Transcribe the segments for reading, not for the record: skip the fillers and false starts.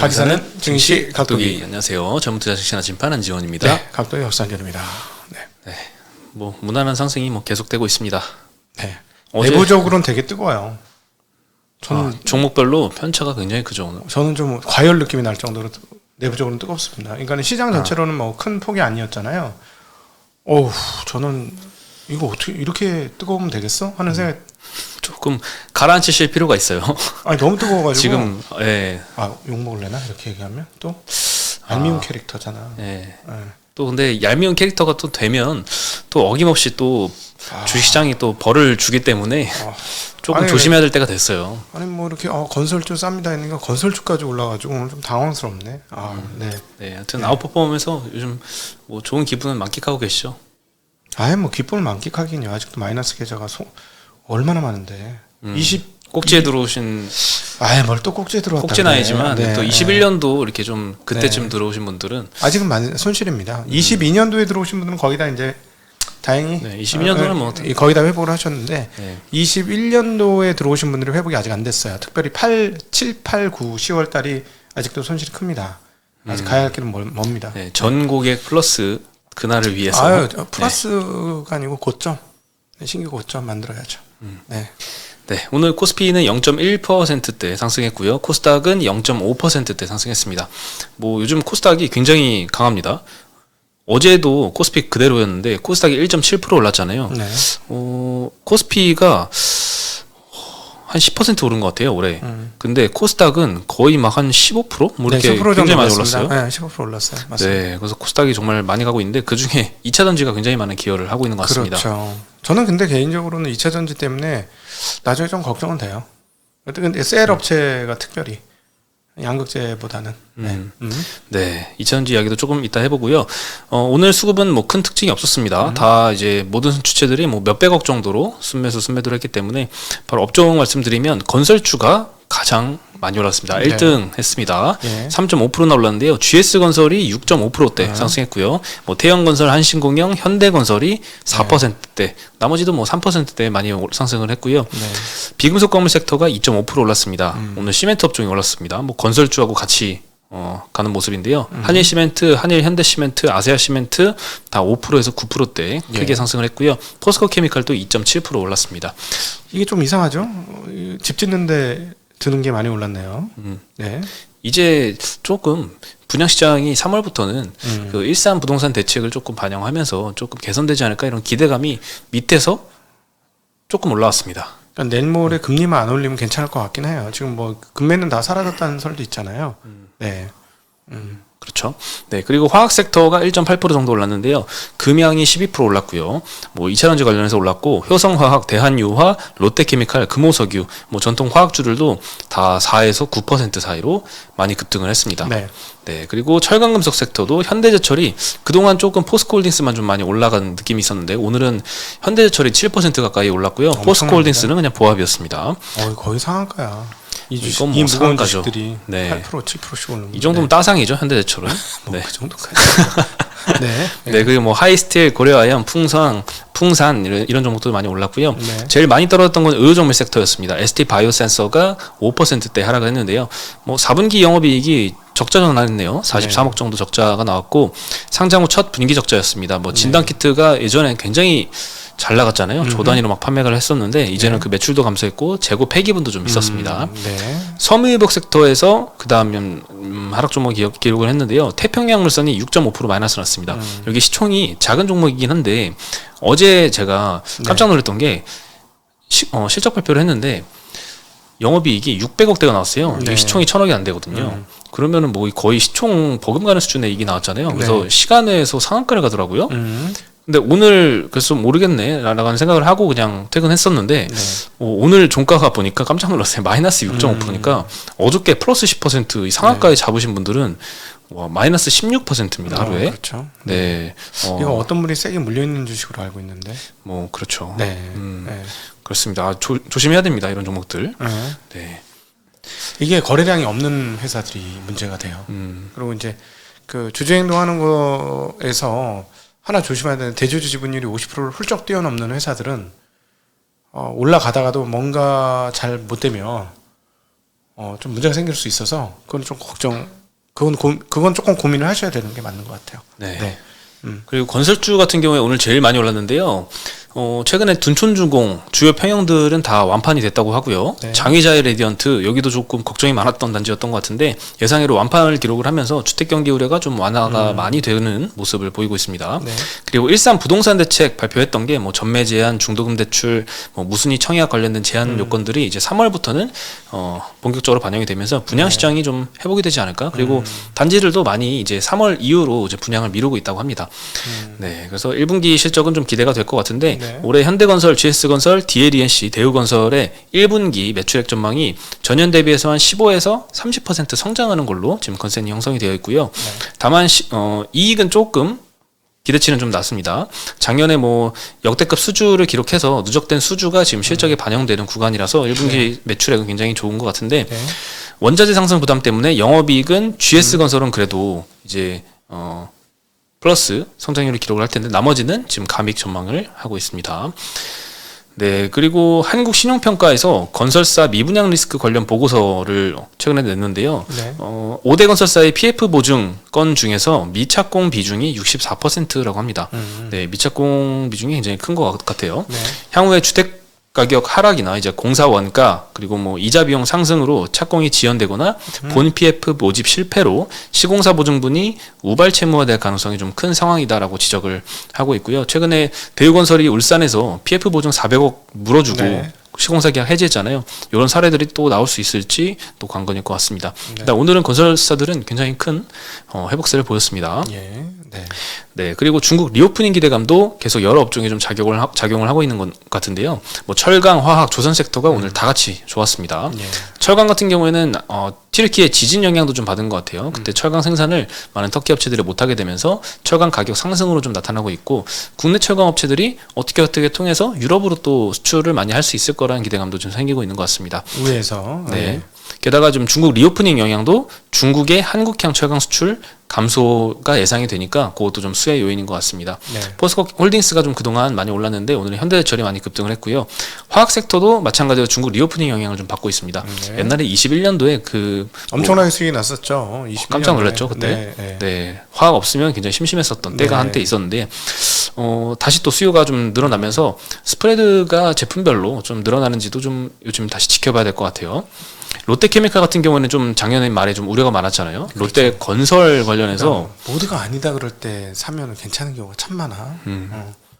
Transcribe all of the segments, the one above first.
각기사는 증시 각도기. 안녕하세요. 전문투자증시나 진판 한지원입니다. 네, 각도기 역산전입니다. 네. 뭐 무난한 상승이 뭐 계속되고 있습니다. 네. 내부적으로는 되게 뜨거워요. 저는 종목별로 편차가 굉장히 크죠 오늘. 저는 좀 과열 느낌이 날 정도로 내부적으로는 뜨겁습니다. 그러니까 시장 전체로는 뭐 큰 폭이 아니었잖아요. 어우, 저는 이거 어떻게 이렇게 뜨거우면 되겠어? 하는 생각. 조금 가라앉히실 필요가 있어요. 아니 너무 뜨거워가지고 지금 욕 먹을래나 이렇게 얘기하면 또 얄미운 캐릭터잖아. 또 근데 얄미운 캐릭터가 또 되면 또 어김없이 또 주식시장이 또 벌을 주기 때문에 조금 조심해야 될 때가 됐어요. 아니 뭐 이렇게 건설주 쌉니다 했는가 건설주까지 올라가지고 오늘 좀 당황스럽네. 네, 하여튼 아웃퍼폼에서 요즘 뭐 좋은 기분은 만끽하고 계시죠? 뭐 기쁨을 만끽하긴요. 아직도 마이너스 계좌가 얼마나 많은데. 꼭지에 들어오신 뭘 또 꼭지에 들어왔다. 꼭지는 아니지만 또 21년도 이렇게 좀 그때쯤 들어오신 분들은 아직은 손실입니다. 22년도에 들어오신 분들은 거의 다 이제 다행히 22년도는 뭐 거의 다 회복을 하셨는데 21년도에 들어오신 분들은 회복이 아직 안 됐어요. 특별히 7, 8, 9, 10월 달이 아직도 손실이 큽니다. 아직 가야 할 길은 멉니다. 전 고객 플러스 그날을 위해서 플러스가 아니고 고점, 신규 고점 만들어야죠. 네, 오늘 코스피는 0.1%대 상승했고요. 코스닥은 0.5%대 상승했습니다. 뭐 요즘 코스닥이 굉장히 강합니다. 어제도 코스피 그대로였는데 코스닥이 1.7% 올랐잖아요. 코스피가 한 10% 오른 것 같아요 올해. 근데 코스닥은 거의 막 한 15%? 뭐 이렇게 15% 굉장히 많이 올랐어요. 네, 15% 올랐어요. 맞습니다. 네, 그래서 코스닥이 정말 많이 가고 있는데 그 중에 2차 전지가 굉장히 많은 기여를 하고 있는 것 같습니다. 그렇죠. 저는 근데 개인적으로는 2차 전지 때문에 나중에 좀 걱정은 돼요. 근데 셀 업체가 특별히 양극재보다는. 네, 2차 전지 이야기도 조금 이따 해보고요. 오늘 수급은 뭐 큰 특징이 없었습니다. 다 이제 모든 주체들이 뭐 몇백억 정도로 순매도를 했기 때문에 바로 업종 말씀드리면 건설주가 가장 많이 올랐습니다. 1등 했습니다. 3.5%나 올랐는데요. GS건설이 6.5%대 상승했고요. 뭐 태영건설, 한신공영, 현대건설이 4%대, 나머지도 뭐 3%대 많이 상승을 했고요. 비금속 건물 섹터가 2.5% 올랐습니다. 오늘 시멘트 업종이 올랐습니다. 뭐 건설주하고 같이 가는 모습인데요. 한일시멘트, 한일현대시멘트, 아세아시멘트 다 5%에서 9%대 크게 상승을 했고요. 포스코케미칼도 2.7% 올랐습니다. 이게 좀 이상하죠? 집 짓는데 드는 게 많이 올랐네요. 이제 조금 분양시장이 3월부터는 그 일산 부동산 대책을 조금 반영하면서 조금 개선되지 않을까 이런 기대감이 밑에서 조금 올라왔습니다. 그러니까 내일 모레 금리만 안 올리면 괜찮을 것 같긴 해요. 지금 뭐 금매는 다 사라졌다는 설도 있잖아요. 그렇죠. 네, 그리고 화학 섹터가 1.8% 정도 올랐는데요. 금양이 12% 올랐고요. 뭐 2차전지 관련해서 올랐고 효성화학, 대한유화, 롯데케미칼, 금호석유, 뭐 전통 화학주들도 다 4에서 9% 사이로 많이 급등을 했습니다. 네, 그리고 철강금속 섹터도 현대제철이 그동안 조금 포스코홀딩스만 좀 많이 올라간 느낌이 있었는데 오늘은 현대제철이 7% 가까이 올랐고요. 포스코홀딩스는 그냥 보합이었습니다. 거의 상한가야. 이건 뭐 상한가죠. 8%, 7%씩 오르는. 이 정도면 따상이죠, 현대제철은. 그 정도까지. 그리고 뭐 하이스틸, 고려아연, 풍산 이런 종목도 많이 올랐고요. 제일 많이 떨어졌던 건 의료정밀 섹터였습니다. ST 바이오센서가 5%대 하락을 했는데요. 뭐 4분기 영업이익이 적자 전환했네요. 43억 정도 적자가 나왔고 상장 후 첫 분기 적자였습니다. 뭐 진단키트가 예전에 굉장히 잘 나갔잖아요. 조 단위로 막 판매를 했었는데 이제는 그 매출도 감소했고 재고 폐기분도 좀 있었습니다. 섬유유복 섹터에서 그 다음 하락 종목 기록을 했는데요. 태평양물산이 6.5% 마이너스 났습니다. 여기 시총이 작은 종목이긴 한데 어제 제가 깜짝 놀랐던 게 실적 발표를 했는데 영업이익이 600억대가 나왔어요. 이게 시총이 1,000억이 안 되거든요. 그러면은 뭐 거의 시총 버금가는 수준의 이익이 나왔잖아요. 그래서 시간에서 상한가를 가더라고요. 근데 오늘 그래서 모르겠네 라는 생각을 하고 그냥 퇴근했었는데 오늘 종가가 보니까 깜짝 놀랐어요. 마이너스 6.5%니까 어저께 플러스 10% 이 상한가에 잡으신 분들은 마이너스 16%입니다 하루에. 그렇죠. 이거 어떤 분이 세게 물려있는 주식으로 알고 있는데. 뭐 그렇죠. 그렇습니다. 조심해야 됩니다 이런 종목들. 이게 거래량이 없는 회사들이 문제가 돼요. 그리고 이제 그 주주행동하는 거에서 하나 조심해야 되는 대주주 지분율이 50%를 훌쩍 뛰어넘는 회사들은 올라가다가도 뭔가 잘 못 되면 좀 문제가 생길 수 있어서 그건 좀 그건 조금 고민을 하셔야 되는 게 맞는 것 같아요. 네. 네. 그리고 건설주 같은 경우에 오늘 제일 많이 올랐는데요. 최근에 둔촌주공 주요 평형들은 다 완판이 됐다고 하고요. 네. 장의자의 레디언트 여기도 조금 걱정이 많았던 단지였던 것 같은데 예상외로 완판을 기록을 하면서 주택 경기 우려가 좀 완화가 많이 되는 모습을 보이고 있습니다. 네. 그리고 일산 부동산 대책 발표했던 게 뭐 전매 제한, 중도금 대출, 뭐 무순위 청약 관련된 제한 요건들이 이제 3월부터는 본격적으로 반영이 되면서 분양 시장이 좀 회복이 되지 않을까. 그리고 단지들도 많이 이제 3월 이후로 이제 분양을 미루고 있다고 합니다. 네, 그래서 1분기 실적은 좀 기대가 될 것 같은데 네. 올해 현대건설, GS건설, DLENC, 대우건설의 1분기 매출액 전망이 전년 대비해서 한 15에서 30% 성장하는 걸로 지금 컨센이 형성이 되어 있고요. 네. 다만 이익은 조금 기대치는 좀 낮습니다. 작년에 뭐 역대급 수주를 기록해서 누적된 수주가 지금 실적에 반영되는 구간이라서 1분기 매출액은 굉장히 좋은 것 같은데 네. 원자재 상승 부담 때문에 영업이익은 GS건설은 그래도 이제 플러스 성장률을 기록을 할 텐데 나머지는 지금 감익 전망을 하고 있습니다. 네, 그리고 한국신용평가에서 건설사 미분양 리스크 관련 보고서를 최근에 냈는데요. 네. 5대 건설사의 PF 보증 건 중에서 미착공 비중이 64%라고 합니다. 네, 미착공 비중이 굉장히 큰 것 같아요. 네. 향후에 주택 가격 하락이나 이제 공사 원가 그리고 뭐 이자 비용 상승으로 착공이 지연되거나 본 PF 모집 실패로 시공사 보증분이 우발 채무화될 가능성이 좀 큰 상황이다라고 지적을 하고 있고요. 최근에 대우건설이 울산에서 PF 보증 400억 물어주고 네. 시공사 계약 해제했잖아요. 이런 사례들이 또 나올 수 있을지 또 관건일 것 같습니다. 네. 일단 오늘은 건설사들은 굉장히 큰 회복세를 보였습니다. 예. 네. 네, 그리고 중국 리오프닝 기대감도 계속 여러 업종에 좀 작용을 하고 있는 것 같은데요. 뭐 철강, 화학, 조선 섹터가 오늘 다 같이 좋았습니다. 예. 철강 같은 경우에는 튀르키의 지진 영향도 좀 받은 것 같아요. 그때 철강 생산을 많은 터키 업체들이 못하게 되면서 철강 가격 상승으로 좀 나타나고 있고 국내 철강 업체들이 어떻게 통해서 유럽으로 또 수출을 많이 할 수 있을 거라는 기대감도 좀 생기고 있는 것 같습니다. 우회에서. 네. 게다가 좀 중국 리오프닝 영향도 중국의 한국향 철강 수출 감소가 예상이 되니까 그것도 좀 수혜 요인인 것 같습니다. 네. 포스코 홀딩스가 좀 그동안 많이 올랐는데 오늘은 현대제철이 많이 급등을 했고요. 화학 섹터도 마찬가지로 중국 리오프닝 영향을 좀 받고 있습니다. 네. 옛날에 21년도에 엄청나게 수익이 났었죠. 21년도에. 깜짝 놀랐죠 그때. 네. 화학 없으면 굉장히 심심했었던 때가 네. 한때 있었는데 다시 또 수요가 좀 늘어나면서 스프레드가 제품별로 좀 늘어나는지도 좀 요즘 다시 지켜봐야 될 것 같아요. 롯데케미칼 같은 경우는 좀 작년에 말에 좀 우려가 많았잖아요. 롯데 건설 관련해서 모드가 아니다 그럴 때 사면 괜찮은 경우가 참 많아.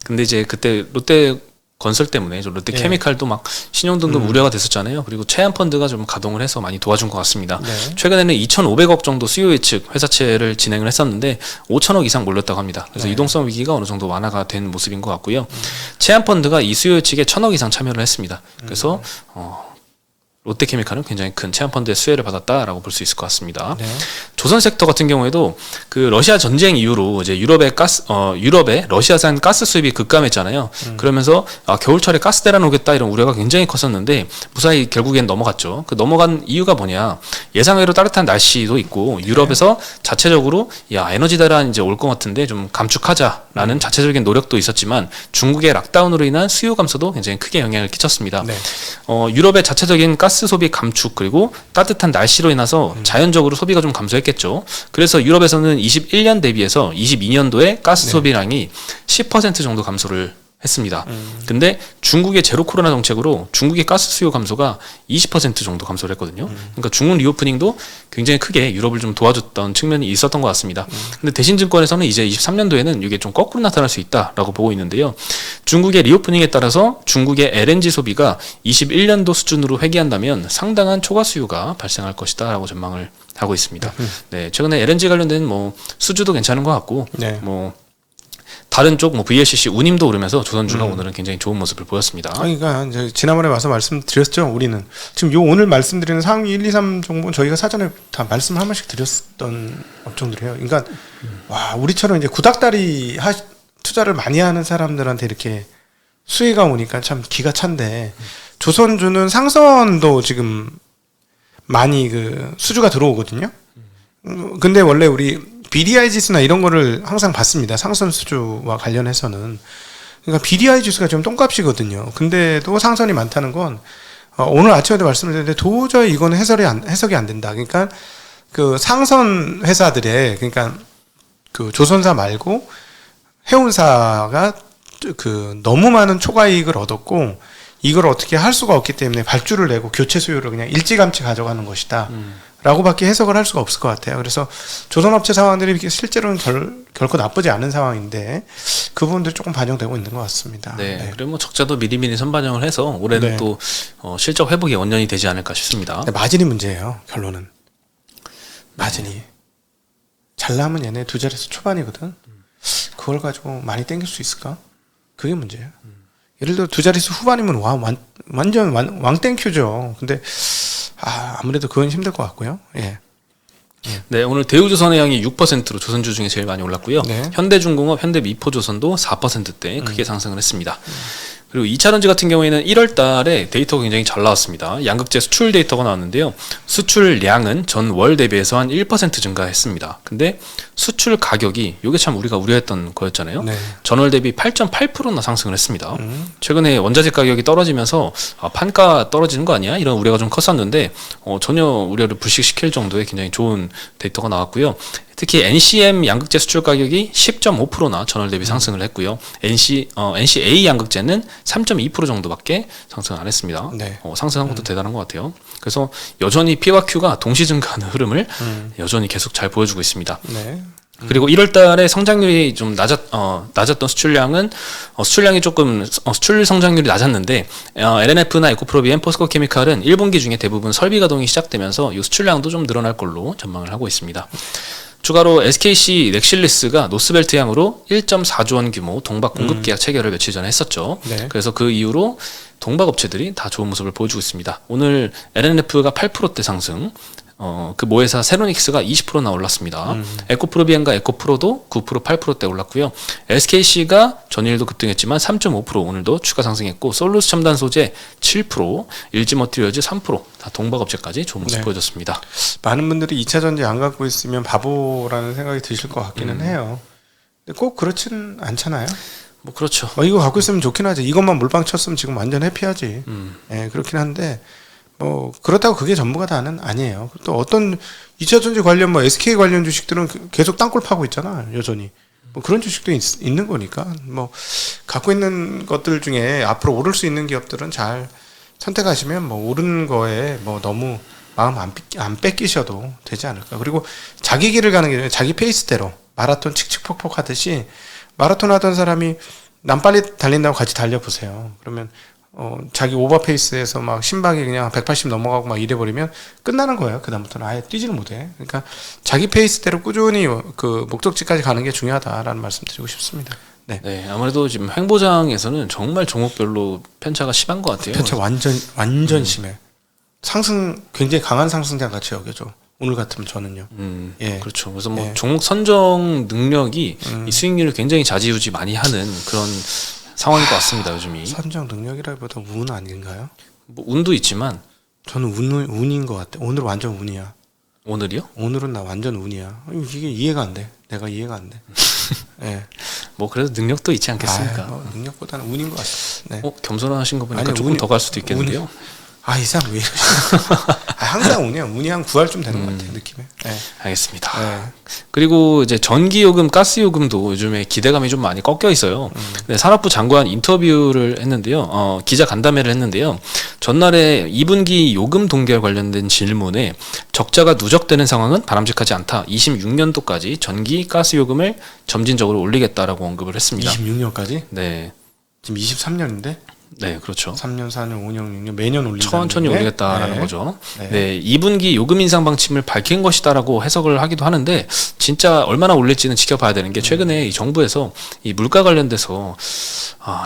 근데 이제 그때 롯데 건설 때문에 롯데 예. 케미칼도 막 신용등급 우려가 됐었잖아요. 그리고 최한 펀드가 좀 가동을 해서 많이 도와준 것 같습니다. 네. 최근에는 2,500억 정도 수요 예측 회사채를 진행을 했었는데 5,000억 이상 몰렸다고 합니다. 그래서 네. 유동성 위기가 어느 정도 완화가 된 모습인 것 같고요. 최한 펀드가 이 수요 예측에 1,000억 이상 참여를 했습니다. 그래서 롯데케미칼은 굉장히 큰 체험펀드의 수혜를 받았다라고 볼 수 있을 것 같습니다. 네. 조선 섹터 같은 경우에도 그 러시아 전쟁 이후로 이제 유럽에 러시아산 가스 수입이 급감했잖아요. 그러면서 겨울철에 가스 대란 오겠다 이런 우려가 굉장히 컸었는데 무사히 결국엔 넘어갔죠. 그 넘어간 이유가 뭐냐? 예상외로 따뜻한 날씨도 있고 유럽에서 자체적으로 에너지 대란 이제 올 것 같은데 좀 감축하자라는 자체적인 노력도 있었지만 중국의 락다운으로 인한 수요 감소도 굉장히 크게 영향을 끼쳤습니다. 네. 유럽의 자체적인 가스 소비 감축 그리고 따뜻한 날씨로 인해서 자연적으로 소비가 좀 감소했겠죠. 그래서 유럽에서는 21년 대비해서 22년도에 가스 소비량이 10% 정도 감소를 했습니다. 근데 중국의 제로 코로나 정책으로 중국의 가스 수요 감소가 20% 정도 감소를 했거든요. 그러니까 중국 리오프닝도 굉장히 크게 유럽을 좀 도와줬던 측면이 있었던 것 같습니다. 근데 대신증권에서는 이제 23년도에는 이게 좀 거꾸로 나타날 수 있다라고 보고 있는데요. 중국의 리오프닝에 따라서 중국의 LNG 소비가 21년도 수준으로 회귀한다면 상당한 초과 수요가 발생할 것이다라고 전망을 하고 있습니다. 네, 최근에 LNG 관련된 뭐 수주도 괜찮은 것 같고 네. 뭐 다른 쪽 뭐 VLCC 운임도 오르면서 조선주가 오늘은 굉장히 좋은 모습을 보였습니다. 그러니까 이제 지난번에 와서 말씀드렸죠. 우리는 지금 요 오늘 말씀드리는 상위 1, 2, 3 정도는 저희가 사전에 다 말씀을 한 번씩 드렸던 업종들이에요. 그러니까 와 우리처럼 이제 구닥다리 투자를 많이 하는 사람들한테 이렇게 수혜가 오니까 참 기가 찬데 조선주는 상선도 지금 많이 그 수주가 들어오거든요. 근데 원래 우리 BDI 지수나 이런 거를 항상 봤습니다. 상선 수주와 관련해서는. 그러니까 BDI 지수가 좀 똥값이거든요. 근데도 상선이 많다는 건 오늘 아침에도 말씀을 드렸는데 도저히 이거는 해석이 안 된다. 그러니까 그 상선 회사들의 그러니까 그 조선사 말고 해운사가 그 너무 많은 초과이익을 얻었고 이걸 어떻게 할 수가 없기 때문에 발주를 내고 교체 수요를 그냥 일찌감치 가져가는 것이다. 라고밖에 해석을 할 수가 없을 것 같아요. 그래서 조선업체 상황들이 실제로는 결코 나쁘지 않은 상황인데 그 부분들이 조금 반영되고 있는 것 같습니다. 네. 네. 그리고 뭐 적자도 미리미리 선반영을 해서 올해는 네. 또 실적 회복의 원년이 되지 않을까 싶습니다. 네, 마진이 문제예요. 결론은. 마진이. 잘나면 얘네 두 자릿수 초반이거든. 그걸 가지고 많이 땡길 수 있을까? 그게 문제예요. 예를 들어 두 자릿수 후반이면 완전 왕땡큐죠. 근데 아무래도 그건 힘들 것 같고요. 예. 네, 오늘 대우조선의 양이 6%로 조선주 중에 제일 많이 올랐고요. 네. 현대중공업, 현대미포조선도 4%대 크게 상승을 했습니다. 그리고 2차전지 같은 경우에는 1월 달에 데이터가 굉장히 잘 나왔습니다. 양극재 수출 데이터가 나왔는데요. 수출량은 전월 대비해서 한 1% 증가했습니다. 근데 수출 가격이 이게 참 우리가 우려했던 거였잖아요. 네. 전월 대비 8.8%나 상승을 했습니다. 최근에 원자재 가격이 떨어지면서 판가 떨어지는 거 아니야? 이런 우려가 좀 컸었는데 전혀 우려를 불식시킬 정도의 굉장히 좋은 데이터가 나왔고요. 특히 NCM 양극재 수출 가격이 10.5%나 전월 대비 상승을 했고요. NCA 양극재는 3.2% 정도밖에 상승 안 했습니다. 네. 상승한 것도 대단한 것 같아요. 그래서 여전히 P와 Q가 동시 증가하는 흐름을 여전히 계속 잘 보여주고 있습니다. 네. 그리고 1월 달에 성장률이 좀 낮았던 수출량은 수출량이 조금 수출 성장률이 낮았는데 LNF나 에코프로비엠, 포스코케미칼은 1분기 중에 대부분 설비 가동이 시작되면서 이 수출량도 좀 늘어날 걸로 전망을 하고 있습니다. 추가로 SKC 넥실리스가 노스벨트 향으로 1.4조 원 규모 동박 공급 계약 체결을 며칠 전에 했었죠. 네. 그래서 그 이후로 동박 업체들이 다 좋은 모습을 보여주고 있습니다. 오늘 LNF가 8%대 상승, 그 모회사 세로닉스가 20%나 올랐습니다. 에코프로비엔과 에코프로도 9%, 8%대 올랐고요. SKC가 전일도 급등했지만 3.5% 오늘도 추가 상승했고, 솔루스 첨단 소재 7%, LG 머티리얼즈 3%다 동박업체까지 좋은 모습 보여줬습니다. 많은 분들이 2차 전지 안 갖고 있으면 바보라는 생각이 드실 것 같기는 해요. 근데 꼭 그렇지는 않잖아요. 뭐 그렇죠. 이거 갖고 있으면 좋긴 하지. 이것만 몰빵 쳤으면 지금 완전 해피하지. 그렇긴 한데. 그렇다고 그게 전부가 다는 아니에요. 또 어떤 2차 전지 관련 SK 관련 주식들은 계속 땅굴 파고 있잖아, 여전히. 그런 주식도 있는 거니까. 갖고 있는 것들 중에 앞으로 오를 수 있는 기업들은 잘 선택하시면 오른 거에 너무 마음 안 뺏기셔도 되지 않을까. 그리고 자기 길을 가는 게 아니라 자기 페이스대로 마라톤 칙칙폭폭 하듯이 마라톤 하던 사람이 남 빨리 달린다고 같이 달려보세요. 그러면 자기 오버페이스에서 막 심박이 그냥 180 넘어가고 막 이래버리면 끝나는 거예요. 그다음부터는 아예 뛰지를 못해. 그러니까 자기 페이스대로 꾸준히 그 목적지까지 가는 게 중요하다라는 말씀 드리고 싶습니다. 네, 아무래도 지금 횡보장에서는 정말 종목별로 편차가 심한 것 같아요. 편차 완전 심해. 굉장히 강한 상승장 같이 여겨져. 오늘 같으면 저는요. 예. 그렇죠. 그래서 종목 선정 능력이 이 수익률을 굉장히 좌지우지 많이 하는 그런 상황인 것 같습니다. 요즘이 선정 능력이라기보다 운 아닌가요? 운도 있지만 저는 운인 것 같아. 오늘 완전 운이야. 오늘이요? 오늘은 나 완전 운이야. 이게 이해가 안 돼. 내가 이해가 안 돼. 네. 그래도 능력도 있지 않겠습니까? 능력보다는 운인 것 같아. 네. 겸손하신 거 보니까 조금 더 갈 수도 있겠는데요. 이 사람 왜 이러시나? 항상 운이야. 운이 한 9할쯤 되는 것 같아, 느낌에. 네. 알겠습니다. 네. 그리고 이제 전기요금, 가스요금도 요즘에 기대감이 좀 많이 꺾여 있어요. 네, 산업부 장관 인터뷰를 했는데요. 기자 간담회를 했는데요. 전날에 2분기 요금 동결 관련된 질문에 적자가 누적되는 상황은 바람직하지 않다. 26년도까지 전기, 가스요금을 점진적으로 올리겠다라고 언급을 했습니다. 26년까지? 네. 지금 23년인데? 네, 그렇죠. 3년, 4년, 5년, 6년 매년 올린다. 천천히 올리겠다라는 거죠. 네, 2분기 요금 인상 방침을 밝힌 것이다라고 해석을 하기도 하는데 진짜 얼마나 올릴지는 지켜봐야 되는 게 최근에 이 정부에서 이 물가 관련돼서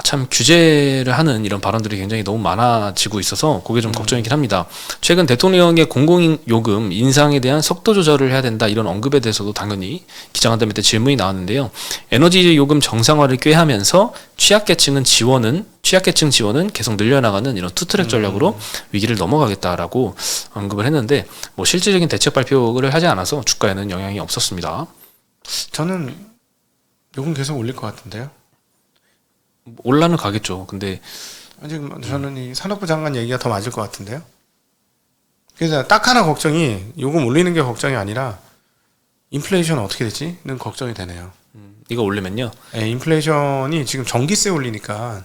참 규제를 하는 이런 발언들이 굉장히 너무 많아지고 있어서 그게 좀 걱정이긴 합니다. 최근 대통령의 공공요금 인상에 대한 속도 조절을 해야 된다 이런 언급에 대해서도 당연히 기자간담회 때 질문이 나왔는데요. 에너지 요금 정상화를 꾀하면서 취약계층 지원은 계속 늘려나가는 이런 투트랙 전략으로 위기를 넘어가겠다라고 언급을 했는데 실질적인 대책 발표를 하지 않아서 주가에는 영향이 없었습니다. 저는 요금 계속 올릴 것 같은데요. 올라는 가겠죠. 근데 지금 저는 이 산업부 장관 얘기가 더 맞을 것 같은데요. 그래서 딱 하나 걱정이 요금 올리는 게 걱정이 아니라 인플레이션 어떻게 되지?는 걱정이 되네요. 이거 올리면요. 네, 인플레이션이 지금 전기세 올리니까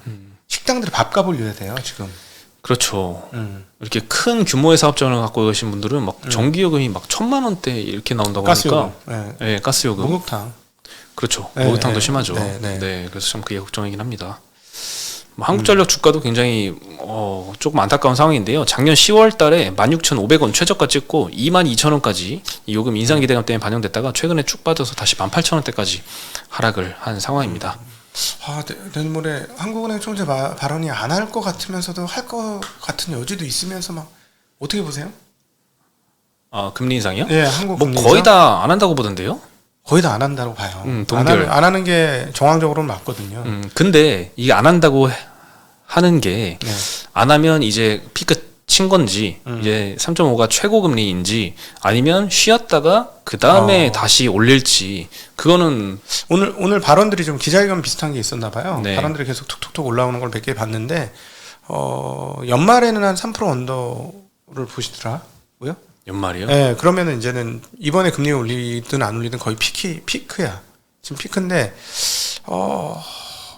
식당들이 밥값 올려야 돼요 지금. 그렇죠. 이렇게 큰 규모의 사업장을 갖고 계신 분들은 막 전기요금이 막 1,000만 원대 이렇게 나온다고 가스요금. 하니까. 네, 가스요금. 목욕탕. 그렇죠. 네, 목욕탕도 네, 심하죠. 네, 네. 네, 그래서 참 그게 걱정이긴 합니다. 뭐 한국전력 주가도 굉장히 조금 안타까운 상황인데요. 작년 10월 달에 16,500원 최저가 찍고 22,000원까지 이 요금 인상 기대감 때문에 반영됐다가 최근에 쭉 빠져서 다시 18,000원대까지 하락을 한 상황입니다. 내일 모레 한국은행 총재 발언이 안 할 것 같으면서도 할 것 같은 여지도 있으면서 막 어떻게 보세요? 금리 인상이요? 네, 한국 뭐 금리 거의 인상? 다 안 한다고 보던데요. 거의 다 안 한다고 봐요. 동결. 안 하는 게 정황적으로는 맞거든요. 근데 이게 안 한다고 하는 게 네. 안 하면 이제 피크 친 건지 이제 3.5가 최고 금리인지 아니면 쉬었다가 그 다음에 다시 올릴지 그거는 오늘 발언들이 좀 기자회견 비슷한 게 있었나 봐요. 네. 발언들이 계속 툭툭툭 올라오는 걸 몇 개 봤는데 연말에는 한 3% 언더를 보시더라고요. 연말이요? 네, 그러면은 이제는 이번에 금리 올리든 안 올리든 거의 피크야. 지금 피크인데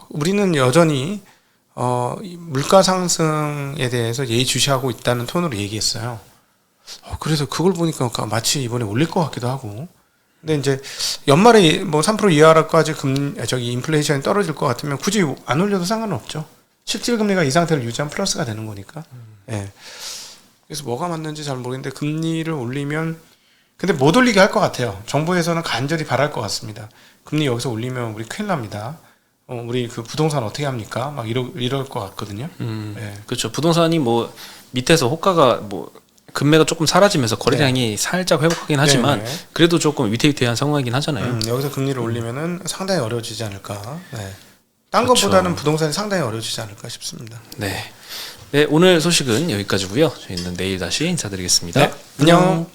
우리는 여전히 이 물가 상승에 대해서 예의주시하고 있다는 톤으로 얘기했어요. 그래서 그걸 보니까 마치 이번에 올릴 것 같기도 하고. 근데 이제 연말에 뭐 3% 이하까지 인플레이션이 떨어질 것 같으면 굳이 안 올려도 상관은 없죠. 실질 금리가 이 상태를 유지하면 플러스가 되는 거니까. 예. 그래서 뭐가 맞는지 잘 모르겠는데 금리를 올리면 근데 못 올리게 할 것 같아요. 정부에서는 간절히 바랄 것 같습니다. 금리 여기서 올리면 우리 큰일 납니다. 우리 그 부동산 어떻게 합니까? 막 이럴 것 같거든요. 예. 그렇죠. 부동산이 뭐 밑에서 호가가 뭐 금매가 조금 사라지면서 거래량이 살짝 회복하긴 하지만 그래도 조금 위태위태한 상황이긴 하잖아요. 여기서 금리를 올리면은 상당히 어려워지지 않을까. 네. 딴 그렇죠. 것보다는 부동산이 상당히 어려워지지 않을까 싶습니다. 네. 네, 오늘 소식은 여기까지고요. 저희는 내일 다시 인사드리겠습니다. 네, 안녕.